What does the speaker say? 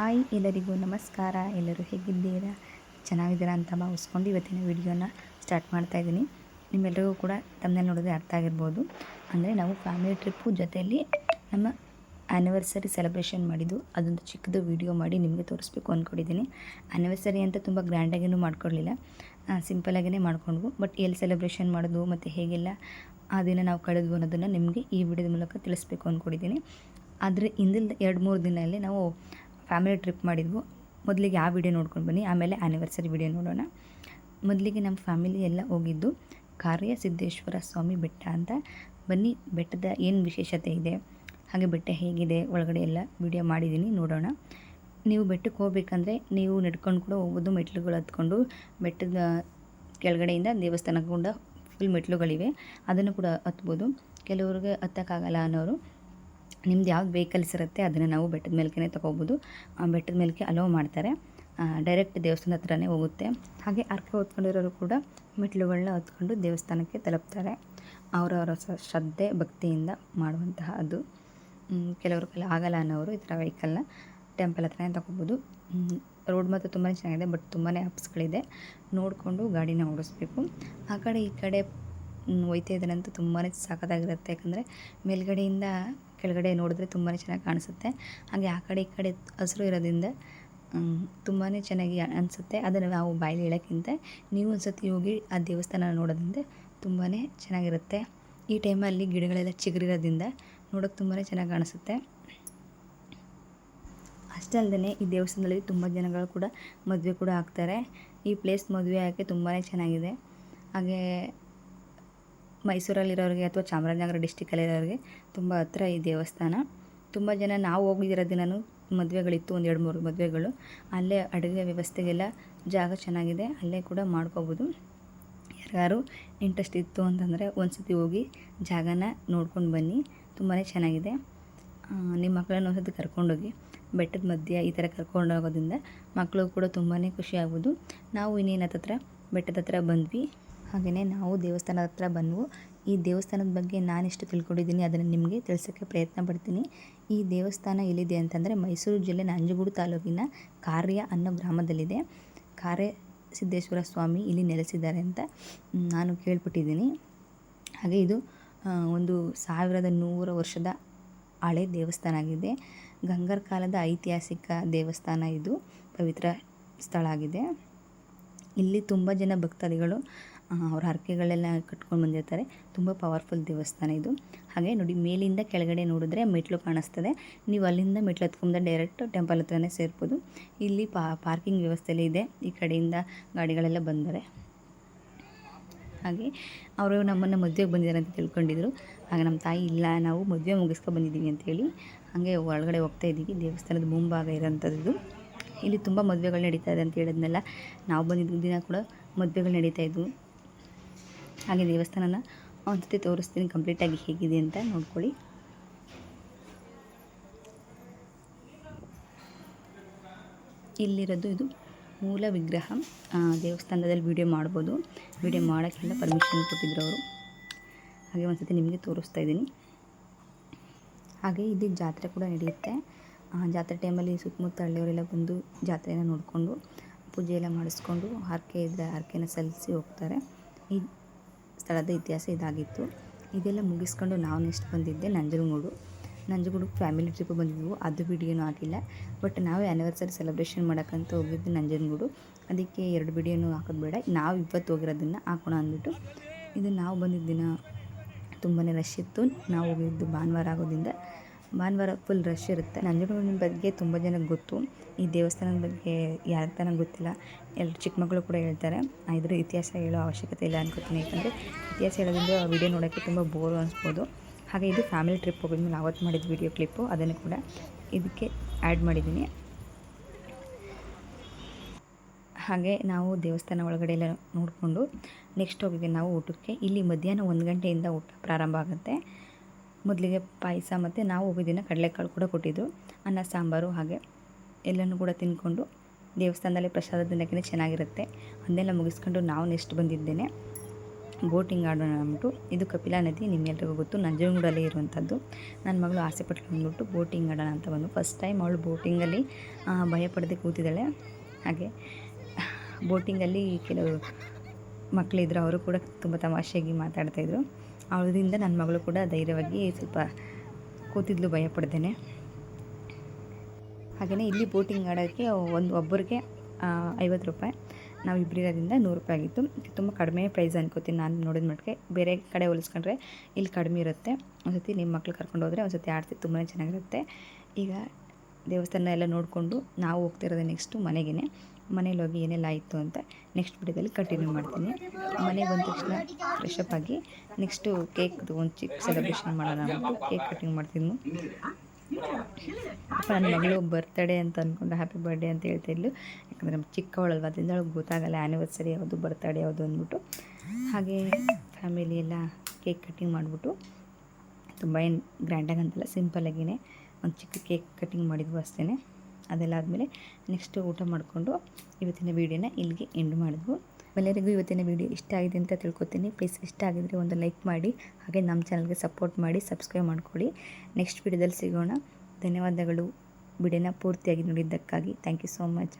Hi ಎಲ್ಲರಿಗೂ ನಮಸ್ಕಾರ. ಎಲ್ಲರೂ ಹೇಗಿದ್ದೀರಾ? ಚೆನ್ನಾಗಿದ್ದೀರಾ ಅಂತ ಭಾವಿಸ್ಕೊಂಡು ಇವತ್ತಿನ ವಿಡಿಯೋನ ಸ್ಟಾರ್ಟ್ ಮಾಡ್ತಾಯಿದ್ದೀನಿ. ನಿಮ್ಮೆಲ್ಲರಿಗೂ ಕೂಡ ತಮ್ಮನೇಲಿ ನೋಡಿದ್ರೆ ಅರ್ಥ ಆಗಿರ್ಬೋದು. ಅಂದರೆ ನಾವು ಫ್ಯಾಮಿಲಿ ಟ್ರಿಪ್ಪು ಜೊತೆಯಲ್ಲಿ ನಮ್ಮ ಆ್ಯನಿವರ್ಸರಿ ಸೆಲೆಬ್ರೇಷನ್ ಮಾಡಿದ್ದು ಅದೊಂದು ಚಿಕ್ಕದು ವಿಡಿಯೋ ಮಾಡಿ ನಿಮಗೆ ತೋರಿಸ್ಬೇಕು ಅಂದ್ಕೊಂಡಿದ್ದೀನಿ. ಆ್ಯನಿವರ್ಸರಿ ಅಂತ ತುಂಬ ಗ್ರ್ಯಾಂಡಾಗೇನೂ ಮಾಡ್ಕೊಳ್ಳಿಲ್ಲ, ಸಿಂಪಲಾಗೇ ಮಾಡ್ಕೊಂಡ್ವು. ಬಟ್ ಎಲ್ಲಿ ಸೆಲೆಬ್ರೇಷನ್ ಮಾಡೋದು ಮತ್ತು ಹೇಗೆಲ್ಲ ಆ ದಿನ ನಾವು ಕಳೆದ್ವು ಅನ್ನೋದನ್ನು ನಿಮಗೆ ಈ ವಿಡಿಯೋದ ಮೂಲಕ ತಿಳಿಸ್ಬೇಕು ಅಂದ್ಕೊಂಡಿದ್ದೀನಿ. ಆದರೆ ಹಿಂದಿನ 2-3 ದಿನದಲ್ಲಿ ನಾವು ಫ್ಯಾಮಿಲಿ ಟ್ರಿಪ್ ಮಾಡಿದ್ವು. ಮೊದಲಿಗೆ ಆ ವಿಡಿಯೋ ನೋಡ್ಕೊಂಡು ಬನ್ನಿ, ಆಮೇಲೆ ಆ್ಯನಿವರ್ಸರಿ ವಿಡಿಯೋ ನೋಡೋಣ. ಮೊದಲಿಗೆ ನಮ್ಮ ಫ್ಯಾಮಿಲಿ ಎಲ್ಲ ಹೋಗಿದ್ದು ಕಾರ್ಯ ಸಿದ್ದೇಶ್ವರ ಸ್ವಾಮಿ ಬೆಟ್ಟ ಅಂತ. ಬನ್ನಿ, ಬೆಟ್ಟದ ಏನು ವಿಶೇಷತೆ ಇದೆ, ಹಾಗೆ ಬೆಟ್ಟ ಹೇಗಿದೆ ಒಳಗಡೆ ಎಲ್ಲ ವಿಡಿಯೋ ಮಾಡಿದ್ದೀನಿ, ನೋಡೋಣ. ನೀವು ಬೆಟ್ಟಕ್ಕೆ ಹೋಗ್ಬೇಕಂದ್ರೆ ನೀವು ನಡ್ಕೊಂಡು ಕೂಡ ಹೋಗ್ಬೋದು. ಮೆಟ್ಲುಗಳು ಹತ್ಕೊಂಡು ಬೆಟ್ಟದ ಕೆಳಗಡೆಯಿಂದ ದೇವಸ್ಥಾನಕ್ಕೆ ಕೂಡ ಫುಲ್ ಮೆಟ್ಲುಗಳಿವೆ, ಅದನ್ನು ಕೂಡ ಹತ್ಬೋದು. ಕೆಲವ್ರಿಗೆ ಹತ್ತಕ್ಕಾಗಲ್ಲ ಅನ್ನೋರು ನಿಮ್ದು ಯಾವ್ದು ವೆಹಿಕಲ್ಸ್ ಇರುತ್ತೆ ಅದನ್ನು ನಾವು ಬೆಟ್ಟದ ಮೇಲ್ಕೆ ತೊಗೋಬೋದು. ಬೆಟ್ಟದ ಮೇಲ್ಕೆ ಅಲೋ ಮಾಡ್ತಾರೆ, ಡೈರೆಕ್ಟ್ ದೇವಸ್ಥಾನದ ಹತ್ರನೇ ಹೋಗುತ್ತೆ. ಹಾಗೆ ಹರಕೆ ಹೊತ್ಕೊಂಡಿರೋರು ಕೂಡ ಮೆಟ್ಲುಗಳನ್ನ ಹೊತ್ಕೊಂಡು ದೇವಸ್ಥಾನಕ್ಕೆ ತಲುಪ್ತಾರೆ. ಅವರವರ ಶ್ರದ್ಧೆ ಭಕ್ತಿಯಿಂದ ಮಾಡುವಂತಹ ಅದು. ಕೆಲವರು ಆಗಲ್ಲ ಅನ್ನೋರು ಈ ಥರ ವೆಹಿಕಲ್ನ ಟೆಂಪಲ್ ಹತ್ರನೇ ತೊಗೋಬೋದು. ರೋಡ್ ಮಾತ್ರ ತುಂಬಾ ಚೆನ್ನಾಗಿದೆ, ಬಟ್ ತುಂಬಾ ಅಪ್ಸ್ಗಳಿದೆ, ನೋಡಿಕೊಂಡು ಗಾಡಿನ ಓಡಿಸ್ಬೇಕು. ಆ ಕಡೆ ಈ ಕಡೆ ಹೋಯ್ತಾ ಇದ್ದಾನಂತೂ ತುಂಬಾ ಸಖತ್ತಾಗಿರುತ್ತೆ. ಯಾಕಂದರೆ ಮೇಲ್ಗಡೆಯಿಂದ ಕೆಳಗಡೆ ನೋಡಿದ್ರೆ ತುಂಬಾ ಚೆನ್ನಾಗಿ ಕಾಣಿಸುತ್ತೆ. ಹಾಗೆ ಆ ಕಡೆ ಈ ಕಡೆ ಹಸಿರು ಇರೋದ್ರಿಂದ ತುಂಬಾ ಚೆನ್ನಾಗಿ ಅನಿಸುತ್ತೆ. ಅದನ್ನು ನಾವು ಬಾಯಲ್ಲಿ ಹೇಳೋಕ್ಕಿಂತ ನೀವು ಒಂದು ಸತಿ ಹೋಗಿ ಆ ದೇವಸ್ಥಾನ ನೋಡೋದ್ರಿಂದ ತುಂಬಾ ಚೆನ್ನಾಗಿರುತ್ತೆ. ಈ ಟೈಮಲ್ಲಿ ಗಿಡಗಳೆಲ್ಲ ಚಿಗುರಿರೋದ್ರಿಂದ ನೋಡೋಕ್ಕೆ ತುಂಬಾ ಚೆನ್ನಾಗಿ ಕಾಣಿಸುತ್ತೆ. ಅಷ್ಟೇ ಅಲ್ಲದೆ ಈ ದೇವಸ್ಥಾನದಲ್ಲಿ ತುಂಬ ಜನಗಳು ಕೂಡ ಮದುವೆ ಕೂಡ ಆಗ್ತಾರೆ. ಈ ಪ್ಲೇಸ್ ಮದುವೆ ಆಗೋಕ್ಕೆ ತುಂಬಾ ಚೆನ್ನಾಗಿದೆ. ಹಾಗೆ ಮೈಸೂರಲ್ಲಿರೋರಿಗೆ ಅಥವಾ ಚಾಮರಾಜನಗರ ಡಿಸ್ಟಿಕಲ್ಲಿರೋರಿಗೆ ತುಂಬ ಹತ್ರ ಈ ದೇವಸ್ಥಾನ. ತುಂಬ ಜನ ನಾವು ಹೋಗಿರೋ ದಿನವೂ ಮದುವೆಗಳಿತ್ತು, 1-2-3 ಮದುವೆಗಳು. ಅಲ್ಲೇ ಅಡುಗೆ ವ್ಯವಸ್ಥೆಗೆಲ್ಲ ಜಾಗ ಚೆನ್ನಾಗಿದೆ, ಅಲ್ಲೇ ಕೂಡ ಮಾಡ್ಕೋಬೋದು. ಯಾರು ಇಂಟ್ರೆಸ್ಟ್ ಇತ್ತು ಅಂತಂದರೆ ಒಂದು ಸತಿ ಹೋಗಿ ಜಾಗನ ನೋಡ್ಕೊಂಡು ಬನ್ನಿ, ತುಂಬಾ ಚೆನ್ನಾಗಿದೆ. ನಿಮ್ಮ ಮಕ್ಕಳನ್ನ ಒಂದು ಸತಿ ಕರ್ಕೊಂಡೋಗಿ ಬೆಟ್ಟದ ಮಧ್ಯೆ ಈ ಥರ ಕರ್ಕೊಂಡು ಹೋಗೋದ್ರಿಂದ ಮಕ್ಕಳು ಕೂಡ ತುಂಬಾ ಖುಷಿ ಆಗ್ಬೋದು. ನಾವು ಇನ್ನೇನು ಹತ್ರ ಬೆಟ್ಟದ ಹತ್ರ ಬಂದ್ವಿ. ಹಾಗೆಯೇ ನಾವು ದೇವಸ್ಥಾನದ ಹತ್ರ ಬಂದವು. ಈ ದೇವಸ್ಥಾನದ ಬಗ್ಗೆ ನಾನೆಷ್ಟು ತಿಳ್ಕೊಂಡಿದ್ದೀನಿ ಅದನ್ನು ನಿಮಗೆ ತಿಳಿಸೋಕ್ಕೆ ಪ್ರಯತ್ನ ಪಡ್ತೀನಿ. ಈ ದೇವಸ್ಥಾನ ಎಲ್ಲಿದೆ ಅಂತಂದರೆ ಮೈಸೂರು ಜಿಲ್ಲೆ ನಂಜನಗೂಡು ತಾಲೂಕಿನ ಕಾರ್ಯ ಅನ್ನೋ ಗ್ರಾಮದಲ್ಲಿದೆ. ಕಾರ್ಯ ಸಿದ್ದೇಶ್ವರ ಸ್ವಾಮಿ ಇಲ್ಲಿ ನೆಲೆಸಿದ್ದಾರೆ ಅಂತ ನಾನು ಕೇಳ್ಪಟ್ಟಿದ್ದೀನಿ. ಹಾಗೆ ಇದು ಒಂದು 1100 ವರ್ಷದ ಹಳೆ ದೇವಸ್ಥಾನ ಆಗಿದೆ. ಗಂಗರ ಕಾಲದ ಐತಿಹಾಸಿಕ ದೇವಸ್ಥಾನ ಇದು, ಪವಿತ್ರ ಸ್ಥಳ ಆಗಿದೆ. ಇಲ್ಲಿ ತುಂಬ ಜನ ಭಕ್ತಾದಿಗಳು ಅವ್ರ ಹರಕೆಗಳೆಲ್ಲ ಕಟ್ಕೊಂಡು ಬಂದಿರ್ತಾರೆ. ತುಂಬ ಪವರ್ಫುಲ್ ದೇವಸ್ಥಾನ ಇದು. ಹಾಗೆ ನೋಡಿ, ಮೇಲಿಂದ ಕೆಳಗಡೆ ನೋಡಿದ್ರೆ ಮೆಟ್ಲು ಕಾಣಿಸ್ತದೆ. ನೀವು ಅಲ್ಲಿಂದ ಮೆಟ್ಲು ಹತ್ಕೊಂಡು ಡೈರೆಕ್ಟ್ ಟೆಂಪಲ್ ಹತ್ರನೇ ಸೇರ್ಬೋದು. ಇಲ್ಲಿ ಪಾರ್ಕಿಂಗ್ ವ್ಯವಸ್ಥೆಯಲ್ಲಿ ಇದೆ, ಈ ಕಡೆಯಿಂದ ಗಾಡಿಗಳೆಲ್ಲ ಬಂದರೆ. ಹಾಗೆ ಅವರು ನಮ್ಮನ್ನು ಮದುವೆಗೆ ಬಂದಿದ್ದಾರೆ ಅಂತ ತಿಳ್ಕೊಂಡಿದ್ರು. ಹಾಗೆ ನಮ್ಮ ತಾಯಿ ಇಲ್ಲ, ನಾವು ಮದುವೆ ಮುಗಿಸ್ಕೊ ಬಂದಿದ್ದೀವಿ ಅಂತೇಳಿ ಹಾಗೆ ಒಳಗಡೆ ಹೋಗ್ತಾ ಇದ್ದೀವಿ. ದೇವಸ್ಥಾನದ ಮುಂಭಾಗ ಇರೋಂಥದ್ದು. ಇಲ್ಲಿ ತುಂಬ ಮದುವೆಗಳು ನಡೀತಾ ಇದೆ ಅಂತ ಹೇಳಿದ್ನೆಲ್ಲ, ನಾವು ಬಂದಿದ್ದ ದಿನ ಕೂಡ ಮದುವೆಗಳು ನಡೀತಾ ಇದ್ವು. ಹಾಗೆ ದೇವಸ್ಥಾನನ ಒಂದು ಸತಿ ತೋರಿಸ್ತೀನಿ ಕಂಪ್ಲೀಟಾಗಿ ಹೇಗಿದೆ ಅಂತ ನೋಡ್ಕೊಳ್ಳಿ. ಇಲ್ಲಿರೋದು ಇದು ಮೂಲ ವಿಗ್ರಹ. ದೇವಸ್ಥಾನದಲ್ಲಿ ವಿಡಿಯೋ ಮಾಡ್ಬೋದು, ವಿಡಿಯೋ ಮಾಡೋಕ್ಕೆಲ್ಲ ಪರ್ಮಿಷನ್ ಕೊಟ್ಟಿದ್ರು ಅವರು. ಹಾಗೆ ಒಂದು ಸತಿ ನಿಮಗೆ ತೋರಿಸ್ತಾ ಇದ್ದೀನಿ. ಹಾಗೆ ಇಲ್ಲಿ ಜಾತ್ರೆ ಕೂಡ ನಡೆಯುತ್ತೆ. ಜಾತ್ರೆ ಟೈಮಲ್ಲಿ ಸುತ್ತಮುತ್ತ ಹಳ್ಳಿಯವರೆಲ್ಲ ಬಂದು ಜಾತ್ರೆನ ನೋಡಿಕೊಂಡು ಪೂಜೆ ಎಲ್ಲ ಮಾಡಿಸ್ಕೊಂಡು ಹರಕೆ ಇದ್ದರೆ ಹರಕೆನ ಸಲ್ಲಿಸಿ ಹೋಗ್ತಾರೆ. ಈ ಸ್ಥಳದ ಇತಿಹಾಸ ಇದಾಗಿತ್ತು. ಇದೆಲ್ಲ ಮುಗಿಸ್ಕೊಂಡು ನಾವು ನೆಕ್ಸ್ಟ್ ಬಂದಿದ್ದೆ ನಂಜನಗೂಡು ಫ್ಯಾಮಿಲಿ ಟ್ರಿಪ್ ಬಂದಿದ್ವು. ಅದು ವಿಡಿಯೋನೂ ಹಾಕಿಲ್ಲ, ಬಟ್ ನಾವೇ ಆ್ಯನಿವರ್ಸರಿ ಸೆಲೆಬ್ರೇಷನ್ ಮಾಡೋಕ್ಕಂತ ಹೋಗಿದ್ದು ನಂಜನಗೂಡು. ಅದಕ್ಕೆ 2 ವಿಡಿಯೋನೂ ಹಾಕೋದು ಬೇಡ, ನಾವು ಇವತ್ತು ಹೋಗಿರೋದನ್ನು ಹಾಕೋಣ ಅಂದ್ಬಿಟ್ಟು. ಇದು ನಾವು ಬಂದಿದ್ದ ದಿನ ತುಂಬಾ ರಶ್ ಇತ್ತು. ನಾವು ಹೋಗಿದ್ದು ಭಾನುವಾರ ಆಗೋದ್ರಿಂದ ಭಾನುವಾರ ಫುಲ್ ರಶ್ ಇರುತ್ತೆ. ನಂಜನಗೂಡಿನ ಬಗ್ಗೆ ತುಂಬ ಜನಕ್ಕೆ ಗೊತ್ತು, ಈ ದೇವಸ್ಥಾನದ ಬಗ್ಗೆ ಯಾರಿಗೆ ತಾನೇ ಗೊತ್ತಿಲ್ಲ. ಎಲ್ಲರೂ ಚಿಕ್ಕ ಮಕ್ಕಳು ಕೂಡ ಹೇಳ್ತಾರೆ. ಇದ್ರ ಇತಿಹಾಸ ಹೇಳೋ ಅವಶ್ಯಕತೆ ಇಲ್ಲ ಅನ್ಕೋತೀನಿ, ಯಾಕಂದರೆ ಇತಿಹಾಸ ಹೇಳೋದ್ರಿಂದ ವಿಡಿಯೋ ನೋಡೋಕ್ಕೆ ತುಂಬ ಬೋರು ಅನಿಸ್ಬೋದು. ಹಾಗೆ ಇದು ಫ್ಯಾಮಿಲಿ ಟ್ರಿಪ್ ಹೋಗಿದ್ಮೇಲೆ ಅವತ್ತು ಮಾಡಿದ ವಿಡಿಯೋ ಕ್ಲಿಪ್ಪು, ಅದನ್ನು ಕೂಡ ಇದಕ್ಕೆ ಆ್ಯಡ್ ಮಾಡಿದ್ದೀನಿ. ಹಾಗೆ ನಾವು ದೇವಸ್ಥಾನ ಒಳಗಡೆ ಎಲ್ಲ ನೋಡಿಕೊಂಡು ನೆಕ್ಸ್ಟ್ ಹೋಗಿದ್ವಿ ನಾವು ಊಟಕ್ಕೆ. ಇಲ್ಲಿ ಮಧ್ಯಾಹ್ನ 1 ಗಂಟೆಯಿಂದ ಊಟ ಪ್ರಾರಂಭ ಆಗುತ್ತೆ. ಮೊದಲಿಗೆ ಪಾಯಸ ಮತ್ತು ನಾವು ಹೋಗಿದ್ದಿನ ಕಡಲೆಕಾಳು ಕೂಡ ಕೊಟ್ಟಿದ್ದು, ಅನ್ನ ಸಾಂಬಾರು ಹಾಗೆ ಎಲ್ಲನೂ ಕೂಡ ತಿಂದ್ಕೊಂಡು ದೇವಸ್ಥಾನದಲ್ಲಿ ಪ್ರಸಾದ ತಿನ್ನೋಕ್ಕೆ ಚೆನ್ನಾಗಿರುತ್ತೆ. ಅದನ್ನೆಲ್ಲ ಮುಗಿಸ್ಕೊಂಡು ನಾವು ನೆಕ್ಸ್ಟ್ ಬಂದಿದ್ದೇನೆ ಬೋಟಿಂಗ್ ಆಡೋಣ ಅಂದ್ಬಿಟ್ಟು. ಇದು ಕಪಿಲಾ ನದಿ, ನಿಮ್ಮೆಲ್ರಿಗೂ ಗೊತ್ತು, ನಂಜನಗೂಡಲ್ಲಿ ಇರುವಂಥದ್ದು. ನನ್ನ ಮಗಳು ಆಸೆ ಪಟ್ಟು ಬಂದ್ಬಿಟ್ಟು ಬೋಟಿಂಗ್ ಆಡೋಣ ಅಂತ ಬಂದು ಫಸ್ಟ್ ಟೈಮ್ ಅವಳು ಬೋಟಿಂಗಲ್ಲಿ ಭಯಪಡದೆ ಕೂತಿದ್ದಾಳೆ. ಹಾಗೆ ಬೋಟಿಂಗಲ್ಲಿ ಕೆಲವು ಮಕ್ಕಳಿದ್ರು, ಅವರು ಕೂಡ ತುಂಬ ತಮಾಷೆಯಾಗಿ ಮಾತಾಡ್ತಾಯಿದ್ರು. ಅವಳದಿಂದ ನನ್ನ ಮಗಳು ಕೂಡ ಧೈರ್ಯವಾಗಿ ಸ್ವಲ್ಪ ಕೂತಿದ್ಲು ಭಯಪಡ್ದೇನೆ. ಹಾಗೆಯೇ ಇಲ್ಲಿ ಬೋಟಿಂಗ್ ಆಡೋಕ್ಕೆ ಒಬ್ಬರಿಗೆ 50 ರೂಪಾಯಿ, ನಾವು ಇಬ್ಬರಿರೋದ್ರಿಂದ 100 ರೂಪಾಯಿ ಆಗಿತ್ತು. ತುಂಬ ಕಡಿಮೆ ಪ್ರೈಸ್ ಅನ್ಕೋತೀನಿ ನಾನು ನೋಡಿದ ಮಟ್ಟಿಗೆ. ಬೇರೆ ಕಡೆ ಹೋಲಿಸ್ಕೊಂಡ್ರೆ ಇಲ್ಲಿ ಕಡಿಮೆ ಇರುತ್ತೆ. ಒಂದ್ಸತಿ ನಿಮ್ಮ ಮಕ್ಳು ಕರ್ಕೊಂಡು ಹೋದರೆ ಒಂದ್ಸತಿ ಆಡ್ತಿ, ತುಂಬಾ ಚೆನ್ನಾಗಿರುತ್ತೆ. ಈಗ ದೇವಸ್ಥಾನ ಎಲ್ಲ ನೋಡಿಕೊಂಡು ನಾವು ಹೋಗ್ತಿರೋದು ನೆಕ್ಸ್ಟು ಮನೆಗೇ. ಮನೇಲಿ ಹೋಗಿ ಏನೆಲ್ಲ ಆಯಿತು ಅಂತ ನೆಕ್ಸ್ಟ್ ವಿಡಿಯೋದಲ್ಲಿ ಕಂಟಿನ್ಯೂ ಮಾಡ್ತೀನಿ. ಮನೆಗೆ ಬಂದ ತಕ್ಷಣ ಫ್ರೆಶಪ್ ಆಗಿ ನೆಕ್ಸ್ಟು ಕೇಕ್ದು ಒಂದು ಚಿಕ್ಕ ಸೆಲೆಬ್ರೇಷನ್ ಮಾಡೋಣ ಅಂದ್ಬಿಟ್ಟು ಕೇಕ್ ಕಟಿಂಗ್ ಮಾಡ್ತಿದ್ನು. ನನ್ನ ಮಗಳು ಬರ್ತ್ಡೇ ಅಂತ ಅಂದ್ಕೊಂಡು ಹ್ಯಾಪಿ ಬರ್ಡೇ ಅಂತ ಹೇಳ್ತಾಯಿದ್ಲು. ಯಾಕಂದರೆ ನಮ್ಮ ಚಿಕ್ಕವಳಲ್ವ, ಅದರಿಂದ ಅವಳಿಗೆ ಗೊತ್ತಾಗಲ್ಲ ಆ್ಯನಿವರ್ಸರಿ ಯಾವುದು ಬರ್ತ್ಡೇ ಯಾವುದು ಅಂದ್ಬಿಟ್ಟು. ಹಾಗೆ ಫ್ಯಾಮಿಲಿ ಎಲ್ಲ ಕೇಕ್ ಕಟಿಂಗ್ ಮಾಡಿಬಿಟ್ಟು, ತುಂಬ ಏನು ಗ್ರ್ಯಾಂಡಾಗಿ ಅಂತಲ್ಲ, ಸಿಂಪಲ್ಲಾಗಿಯೇ ಒಂದು ಚಿಕ್ಕ ಕೇಕ್ ಕಟಿಂಗ್ ಮಾಡಿದ್ವು ಅಷ್ಟೇ. ಅದೆಲ್ಲ ಆದಮೇಲೆ ನೆಕ್ಸ್ಟು ಊಟ ಮಾಡಿಕೊಂಡು ಇವತ್ತಿನ ವೀಡಿಯೋನ ಇಲ್ಲಿಗೆ ಎಂಡ್ ಮಾಡಿದ್ವು. ಎಲ್ಲರಿಗೂ ಇವತ್ತಿನ ವೀಡಿಯೋ ಇಷ್ಟ ಆಗಿದೆ ಅಂತ ತಿಳ್ಕೊತೀನಿ. ಪ್ಲೀಸ್ ಇಷ್ಟ ಆಗಿದರೆ ಒಂದು ಲೈಕ್ ಮಾಡಿ, ಹಾಗೆ ನಮ್ಮ ಚಾನಲ್ಗೆ ಸಪೋರ್ಟ್ ಮಾಡಿ, ಸಬ್ಸ್ಕ್ರೈಬ್ ಮಾಡ್ಕೊಳ್ಳಿ. ನೆಕ್ಸ್ಟ್ ವೀಡಿಯೋದಲ್ಲಿ ಸಿಗೋಣ. ಧನ್ಯವಾದಗಳು ವಿಡಿಯೋನ ಪೂರ್ತಿಯಾಗಿ ನೋಡಿದ್ದಕ್ಕಾಗಿ. Thank you so much.